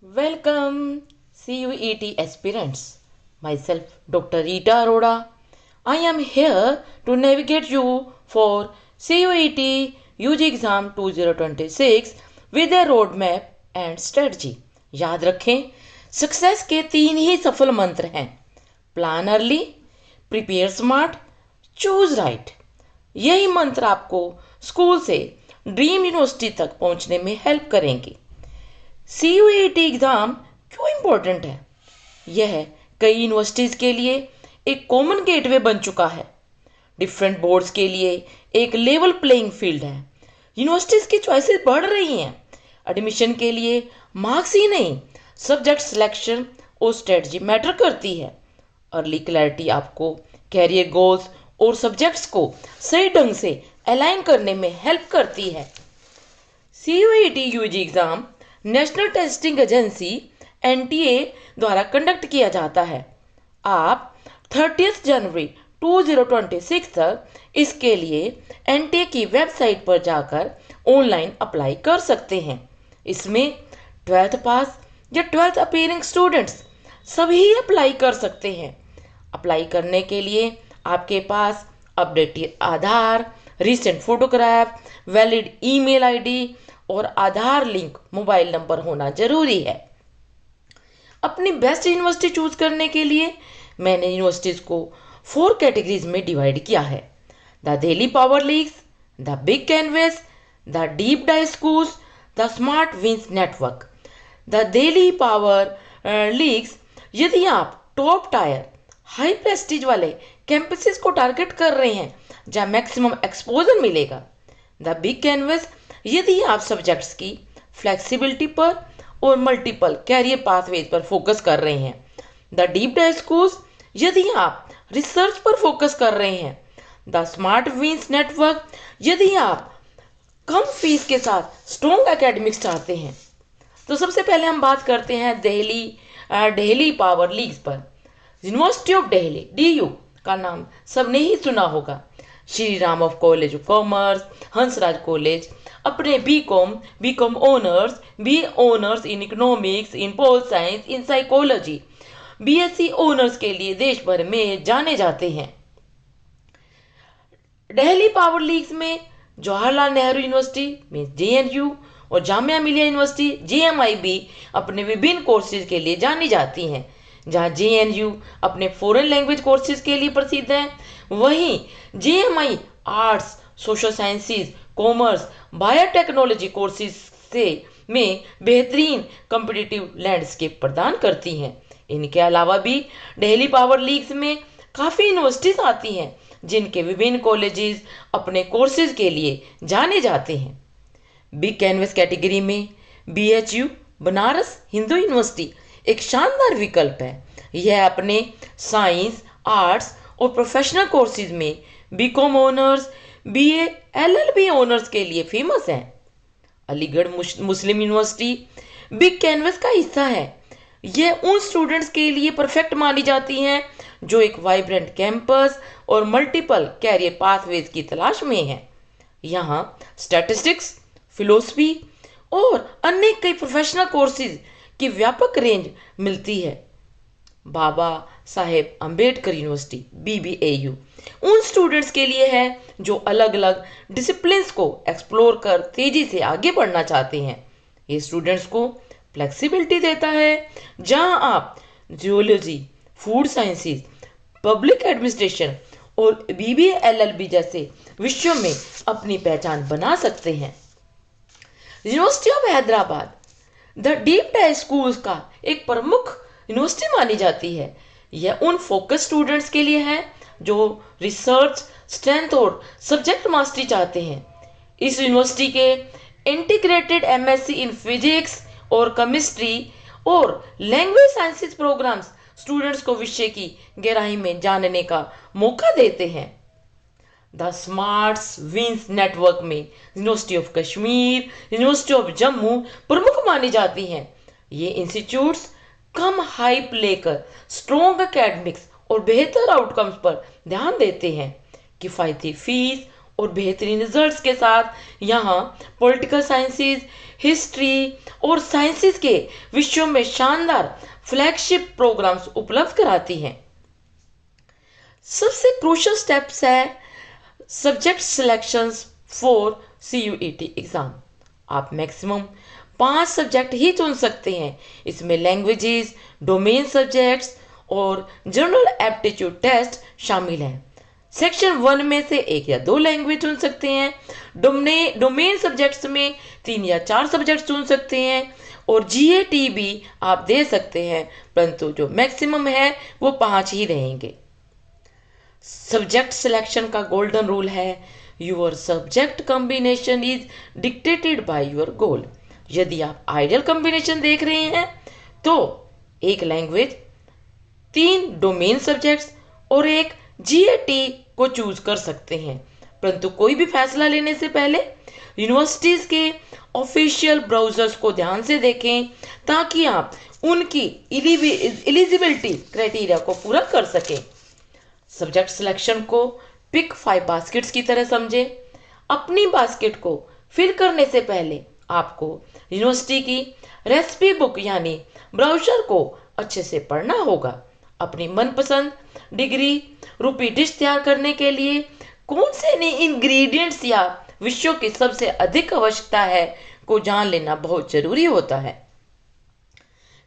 Welcome, CUET aspirants. Myself, Dr. Rita Arora. I am here to navigate you for CUET UG exam 2026 with a roadmap and strategy. याद रखें, success के 3 ही सफल मंत्र हैं: plan early, prepare smart, choose right. यही मंत्र आपको school से ड्रीम यूनिवर्सिटी तक पहुंचने में हेल्प करेंगे। CUET एग्ज़ाम क्यों इम्पोर्टेंट है? यह कई यूनिवर्सिटीज़ के लिए एक कॉमन गेटवे बन चुका है। डिफरेंट बोर्ड्स के लिए एक लेवल प्लेइंग फील्ड है। यूनिवर्सिटीज़ की चॉइसेस बढ़ रही हैं। एडमिशन के लिए मार्क्स ही नहीं, सब्जेक्ट सिलेक्शन और स्ट्रेटजी मैटर करती है। अर्ली क्लैरिटी आपको कैरियर गोल्स और सब्जेक्ट्स को सही ढंग से अलाइन करने में हेल्प करती है। CUET UG exam national testing agency NTA द्वारा कंडक्ट किया जाता है। आप 30 जनवरी 2026 तक इसके लिए NTA की वेबसाइट पर जाकर ऑनलाइन अप्लाई कर सकते हैं। इसमें 12th पास या 12th अपीयरिंग स्टूडेंट्स सभी अप्लाई कर सकते हैं। अप्लाई करने के लिए आपके पास updated Aadhaar, recent photograph, valid email ID और आधार लिंक मोबाइल नंबर होना जरूरी है। अपनी बेस्ट यूनिवर्सिटी चूज करने के लिए मैंने यूनिवर्सिटीज़ को 4 कैटेगरीज में डिवाइड किया है: the Delhi power leagues, the big canvas, the deep dive schools, the smart wins network. The Delhi power leagues, यदि आप टॉप टायर हाई प्रेस्टीज वाले कैंपसेस को टारगेट कर रहे हैं जहां मैक्सिमम एक्सपोजर मिलेगा। द बिग कैनवस, यदि आप सब्जेक्ट्स की फ्लेक्सिबिलिटी पर और मल्टीपल कैरियर पाथवेज पर फोकस कर रहे हैं। द डीप डाइव स्कूल्स, यदि आप रिसर्च पर फोकस कर रहे हैं। द स्मार्ट विंस नेटवर्क, यदि आप कम फीस के साथ स्ट्रॉन्ग एकेडमिक्स चाहते हैं। तो सबसे पहले हम बात करते हैं दिल्ली पावर लीग्स पर। यूनिवर्सिटी ऑफ दिल्ली DU का नाम सबने ही सुना होगा। Shri Ram of College of Commerce, Hansraj College अपने BCom honours, B honours in economics, in pol science, in psychology, BSc honours के लिए देश भर में जाने जाते हैं। दिल्ली पावर लीग्स में जवाहरलाल नेहरू यूनिवर्सिटी में JNU और जामिया मिलिया यूनिवर्सिटी JMI भी अपने विभिन्न कोर्सेज के लिए जानी जाती हैं। जहां JNU अपने फॉरेन लैंग्वेज कोर्सेज के लिए प्रसिद्ध है, वहीं JMI arts, social sciences, commerce, biotechnology courses से में बेहतरीन कॉम्पिटिटिव लैंडस्केप प्रदान करती हैं। इनके अलावा भी दिल्ली पावर लीग्स में काफ़ी यूनिवर्सिटीज़ आती हैं जिनके विभिन्न कॉलेजेस अपने कोर्सेज के लिए जाने जाते हैं। बिग कैनवस कैटेगरी में BHU बनारस हिंदू यूनिवर्सिटी एक शानदार विकल्प है। यह अपने साइंस, आर्ट्स और प्रोफेशनल कोर्सेज में BCom honours, BA LLB honours के लिए फेमस है। Aligarh Muslim University big canvas का हिस्सा है। यह उन स्टूडेंट्स के लिए परफेक्ट मानी जाती हैं जो एक वाइब्रेंट कैंपस और मल्टीपल कैरियर पाथवेज की तलाश में हैं। यहाँ स्टैटिस्टिक्स, फिलोसफी और अन्य कई प्रोफेशनल कोर्सेज की व्यापक रेंज मिलती है। बाबा साहेब अम्बेडकर यूनिवर्सिटी BBAU उन स्टूडेंट्स के लिए है जो अलग अलग डिसिप्लिन्स को एक्सप्लोर कर तेजी से आगे बढ़ना चाहते हैं। ये स्टूडेंट्स को फ्लेक्सिबिलिटी देता है, जहां आप geology, food sciences, public administration और BBA LLB जैसे विषयों में अपनी पहचान बना सकते हैं। University of Hyderabad the deep dive schools का एक प्रमुख यूनिवर्सिटी मानी जाती है। यह उन फोकस स्टूडेंट्स के लिए है जो रिसर्च, स्ट्रेंथ और सब्जेक्ट मास्टरी चाहते हैं। इस यूनिवर्सिटी के इंटीग्रेटेड MSc इन फिजिक्स और केमिस्ट्री और लैंग्वेज साइंसेज प्रोग्राम्स स्टूडेंट्स को विषय की गहराई में जानने का मौका देते हैं। द स्मार्ट विंस नेटवर्क में university of Kashmir, university of Jammu प्रमुख मानी जाती हैं। ये इंस्टीट्यूट्स कम हाइप लेकर स्ट्रॉन्ग एकेडमिक्स और बेहतर आउटकम्स पर ध्यान देते हैं। किफ़ायती फीस और बेहतरीन रिजल्ट्स के साथ यहाँ पॉलिटिकल साइंसेज, हिस्ट्री और साइंसेज के विषयों में शानदार फ्लैगशिप प्रोग्राम्स उपलब्ध कराती हैं। सबसे क्रूशियल स्टेप्स है subject selections for CUET exam. आप मैक्सिमम 5 सब्जेक्ट ही चुन सकते हैं। इसमें लैंग्वेजेस, डोमेन सब्जेक्ट्स और जनरल एप्टीट्यूड टेस्ट शामिल हैं। सेक्शन 1 में से 1 या 2 लैंग्वेज चुन सकते हैं। डोमेन सब्जेक्ट्स में 3 या 4 सब्जेक्ट चुन सकते हैं और GAT भी आप दे सकते हैं, परंतु जो मैक्सिमम है वो 5 ही रहेंगे। सब्जेक्ट सिलेक्शन का गोल्डन रूल है, your subject combination is dictated by your goal. यदि आप आइडियल कॉम्बिनेशन देख रहे हैं तो 1 लैंग्वेज, 3 डोमेन सब्जेक्ट्स और 1 GAT को चूज कर सकते हैं। परंतु कोई भी फैसला लेने से पहले यूनिवर्सिटीज के ऑफिशियल ब्राउजर्स को ध्यान से देखें ताकि आप उनकी एलिजिबिलिटी क्राइटेरिया को पूरा कर सकें। सब्जेक्ट सिलेक्शन को पिक 5 बास्केट्स की तरह समझें। अपनी बास्केट को फिल करने से पहले आपको यूनिवर्सिटी की रेसिपी बुक यानी ब्राउचर को अच्छे से पढ़ना होगा। अपनी मनपसंद डिग्री रूपी डिश तैयार करने के लिए कौन से इंग्रेडिएंट्स या विषयों की सबसे अधिक आवश्यकता है को जान लेना बहुत जरूरी होता है।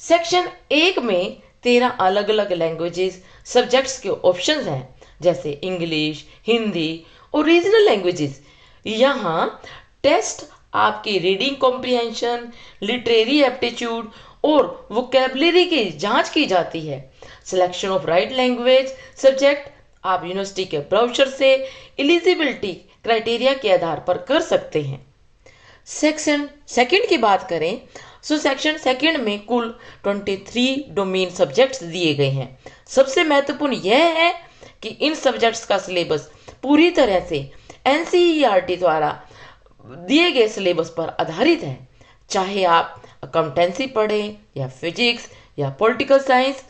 सेक्शन 1 में 13 अलग अलग लैंग्वेजेस सब्जेक्ट्स के ऑप्शंस हैं, जैसे इंग्लिश, हिंदी और रीजनल लैंग्वेजेस। यहाँ टेस्ट आपकी रीडिंग कॉम्प्रिहेंशन, लिटरेरी एप्टीट्यूड और वोकैबुलरी की जांच की जाती है। Selection of right language subject आप यूनिवर्सिटी के ब्राउचर से एलिजिबिलिटी क्राइटेरिया के आधार पर कर सकते हैं। सेक्शन सेकंड की बात करें तो सेक्शन सेकंड में कुल 23 डोमेन सब्जेक्ट्स दिए गए हैं। सबसे महत्वपूर्ण यह है कि इन सब्जेक्ट्स का सिलेबस पूरी तरह से NCERT द्वारा दिए गए सिलेबस पर आधारित है। चाहे आप अकाउंटेंसी पढ़ें या फिजिक्स या पॉलिटिकल साइंस,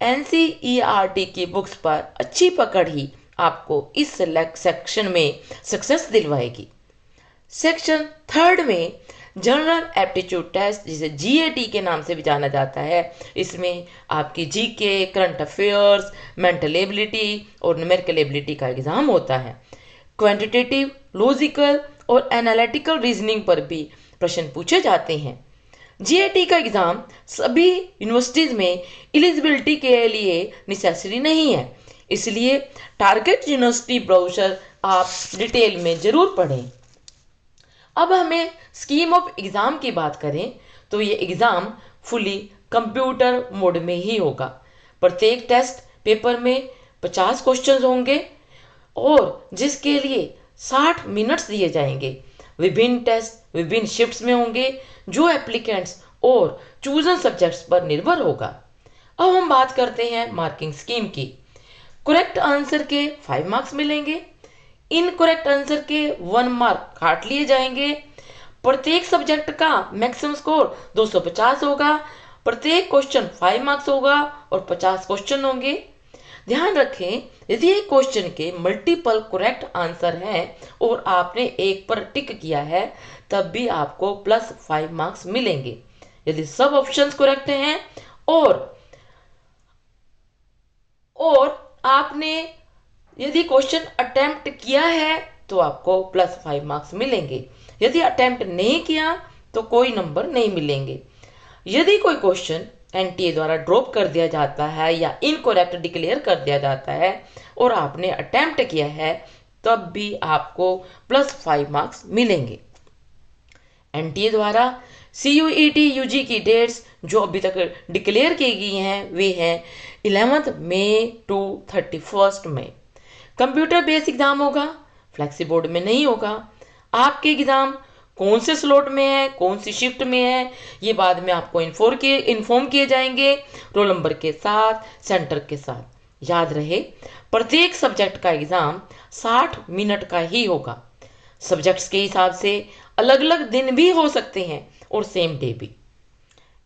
NCERT की बुक्स पर अच्छी पकड़ ही आपको इस सेक्शन में सक्सेस दिलवाएगी। सेक्शन थर्ड में जनरल एप्टीट्यूड टेस्ट, जिसे GAT के नाम से भी जाना जाता है, इसमें आपकी GK, current affairs, mental ability और न्यूमेरिकल एबिलिटी का एग्जाम होता है। क्वांटिटेटिव, लॉजिकल और एनालिटिकल रीजनिंग पर भी प्रश्न पूछे जाते हैं। GAT का एग्जाम सभी यूनिवर्सिटीज में एलिजिबिलिटी के लिए नेसेसरी नहीं है, इसलिए टारगेट यूनिवर्सिटी ब्राउचर आप डिटेल में जरूर पढ़ें। अब हमें स्कीम ऑफ एग्जाम की बात करें तो ये एग्जाम फुली कंप्यूटर मोड में ही होगा। प्रत्येक टेस्ट पेपर में 50 क्वेश्चंस होंगे और जिसके लिए 60 मिनट्स दिए जाएंगे। विभिन्न टेस्ट विभिन्न शिफ्ट्स में होंगे जो एप्लीकेंट्स और चूजन सब्जेक्ट्स पर निर्भर होगा। अब हम बात करते हैं मार्किंग स्कीम की। करेक्ट आंसर के 5 मार्क्स मिलेंगे। इनकरेक्ट आंसर के 1 मार्क काट लिए जाएंगे। प्रत्येक सब्जेक्ट का मैक्सिमम स्कोर 250 होगा। प्रत्येक क्वेश्चन 5 मार्क्स होगा और 50 क्वेश्चन होंगे। ध्यान रखें, यदि एक क्वेश्चन के मल्टीपल करेक्ट आंसर हैं और आपने एक पर टिक किया है तब भी आपको +5 मार्क्स मिलेंगे। यदि सब ऑप्शंस करेक्ट हैं और आपने यदि क्वेश्चन अटेम्प्ट किया है तो आपको +5 मार्क्स मिलेंगे। यदि अटेम्प्ट नहीं किया तो कोई नंबर नहीं मिलेंगे। यदि कोई क्वेश्चन NTA द्वारा ड्रॉप कर दिया जाता है या इनकरेक्ट डिक्लेयर कर दिया जाता है और आपने अटेम्प्ट किया है तब भी आपको +5 मार्क्स मिलेंगे। NTA द्वारा CUET UG की डेट्स जो अभी तक डिक्लेयर की गई हैं वे हैं 11 मई टू 31 मई। कंप्यूटर बेस्ड एग्जाम होगा, फ्लेक्सी बोर्ड में नहीं होगा। आपके एग्जाम कौन से स्लॉट में है, कौन सी शिफ्ट में है, ये बाद में आपको इन्फॉर्म किए जाएंगे, रोल नंबर के साथ, सेंटर के साथ। याद रहे, प्रत्येक सब्जेक्ट का एग्जाम 60 मिनट का ही होगा। सब्जेक्ट्स के हिसाब से अलग अलग दिन भी हो सकते हैं और सेम डे भी।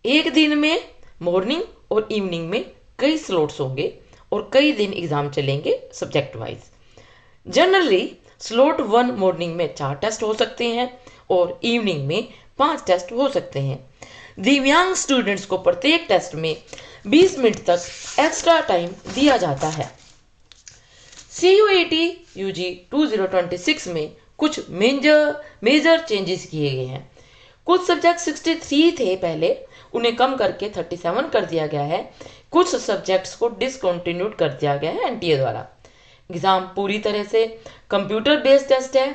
एक दिन में मॉर्निंग और इवनिंग में कई स्लॉट्स होंगे और कई दिन एग्जाम चलेंगे subject wise. Generally slot 1 morning में 4 टेस्ट हो सकते हैं और इवनिंग में 5 टेस्ट हो सकते हैं। दिव्यांग स्टूडेंट्स को प्रत्येक टेस्ट में 20 मिनट तक एक्स्ट्रा टाइम दिया जाता है। CUET UG 2026 में कुछ मेजर चेंजेस किए गए हैं। कुछ सब्जेक्ट 63 थे पहले, उन्हें कम करके 37 कर दिया गया है। कुछ सब्जेक्ट्स को डिसकंटिन्यूड कर दिया गया है NTA द्वारा। एग्ज़ाम पूरी तरह से कंप्यूटर बेस्ड टेस्ट है।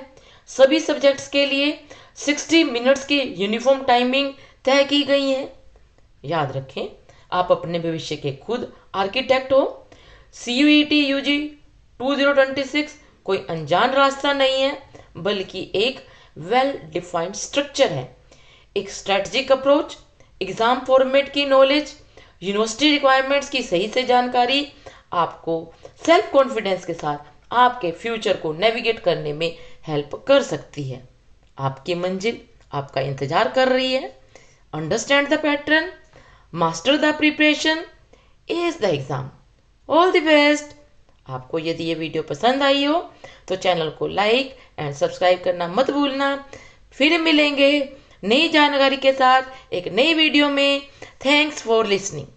सभी सब्जेक्ट्स के लिए 60 मिनट्स की यूनिफॉर्म टाइमिंग तय की गई है। याद रखें, आप अपने भविष्य के खुद आर्किटेक्ट हो। CUET UG 2026 कोई अनजान रास्ता नहीं है, बल्कि एक वेल डिफाइंड स्ट्रक्चर है। एक स्ट्रेटजिक अप्रोच, एग्जाम फॉर्मेट की नॉलेज, यूनिवर्सिटी रिक्वायरमेंट्स की सही से जानकारी आपको सेल्फ कॉन्फिडेंस के साथ आपके फ्यूचर को नेविगेट करने में हेल्प कर सकती है। आपकी मंजिल आपका इंतजार कर रही है। Understand the pattern, master the preparation, ace the exam. All the best. आपको यदि ये वीडियो पसंद आई हो तो चैनल को लाइक एंड सब्सक्राइब करना मत भूलना। फिर मिलेंगे नई जानकारी के साथ एक नई वीडियो में। Thanks for listening.